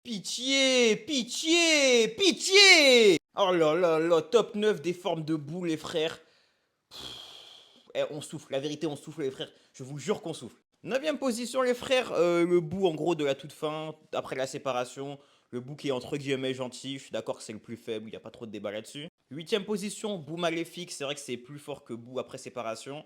Pitié, pitié, pitié! Oh là là là, top 9 des formes de boue, les frères. Eh, on souffle, la vérité, on souffle, les frères. Je vous jure qu'on souffle. Neuvième position, les frères, le bout en gros de la toute fin, après la séparation. Le bout qui est entre guillemets gentil. Je suis d'accord que c'est le plus faible, il n'y a pas trop de débat là-dessus. Huitième position, bout maléfique. C'est vrai que c'est plus fort que bout après séparation.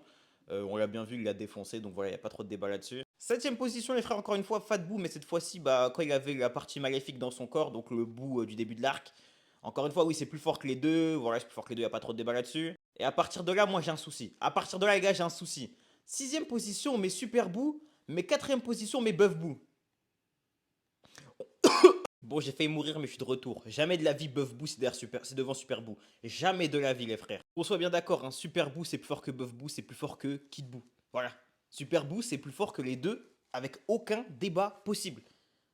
On l'a bien vu, il l'a défoncé, donc voilà, il n'y a pas trop de débat là-dessus. Septième position, les frères, encore une fois, Fat Boo, mais cette fois-ci, bah, quand il avait la partie maléfique dans son corps, donc le bout du début de l'arc. Encore une fois, oui, c'est plus fort que les deux. Voilà, c'est plus fort que les deux, il n'y a pas trop de débat là-dessus. Et à partir de là, moi, j'ai un souci. À partir de là, les gars, j'ai un souci. Sixième position, mes Super Boo. Mais quatrième position, mes Buff Boo. Bon, j'ai failli mourir, mais je suis de retour. Jamais de la vie, Buff Boo, c'est devant Super Boo. Jamais de la vie, les frères. Qu'on soit bien d'accord, hein, Super Boo, c'est plus fort que Buff Boo, c'est plus fort que Kid Boo. Voilà. Super Boo, c'est plus fort que les deux, avec aucun débat possible.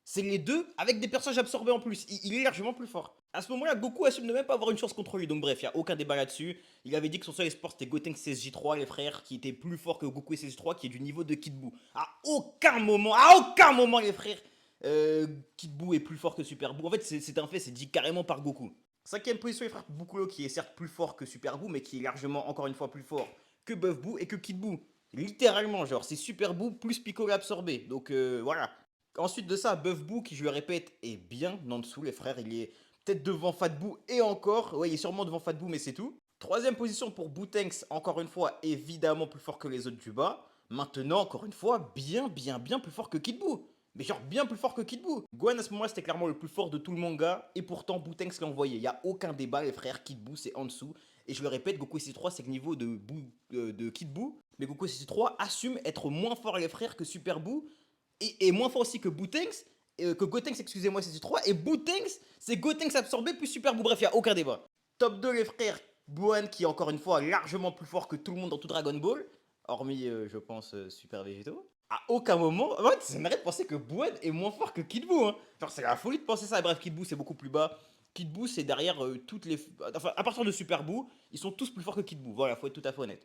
C'est les deux avec des personnages absorbés en plus. Il est largement plus fort. À ce moment-là, Goku assume de même pas avoir une chance contre lui. Donc bref, il n'y a aucun débat là-dessus. Il avait dit que son seul espoir c'était Gotenks CSJ3, les frères, qui était plus fort que Goku et CSJ3, qui est du niveau de Kid Buu. À aucun moment, les frères, Kid Buu est plus fort que Super Buu. En fait, c'est un fait, c'est dit carrément par Goku. Cinquième position, les frères Bukuro, qui est certes plus fort que Super Buu, mais qui est largement, encore une fois, plus fort que Buff Buu et que Kid Buu. Littéralement, genre, c'est Super Buu plus Piccolo absorbé. Donc voilà. Ensuite de ça, Buff Boo, qui je le répète, est bien en dessous, les frères. Il est peut-être devant Fat Boo et encore. Ouais, il est sûrement devant Fat Boo, mais c'est tout. Troisième position pour Bootanks, encore une fois, évidemment plus fort que les autres du bas. Maintenant, encore une fois, bien plus fort que Kid Buu. Mais genre bien plus fort que Kid Buu. Gohan à ce moment-là, c'était clairement le plus fort de tout le manga. Et pourtant, Bootanks l'a envoyé. Il n'y a aucun débat, les frères. Kid Buu, c'est en dessous. Et je le répète, Goku SC3, c'est le niveau de Kid Buu. Mais Goku SC3 assume être moins fort, les frères, que Super Buu et moins fort aussi que Bootanks, que Gotenks, excusez-moi, c'est 3. Et Bootanks, c'est Gotenks absorbé plus Super Boo. Bref, il n'y a aucun débat. Top 2, les frères. Gohan, qui est encore une fois largement plus fort que tout le monde dans tout Dragon Ball. Hormis, je pense, Super Végétaux. À aucun moment. En fait, ça m'arrête de penser que Gohan est moins fort que Kid Buu. Hein. Genre, c'est la folie de penser ça. Et bref, Kid Buu, c'est beaucoup plus bas. Kid Buu, c'est derrière toutes les. Enfin, à partir de Super Buu, ils sont tous plus forts que Kid Buu. Voilà, faut être tout à fait honnête.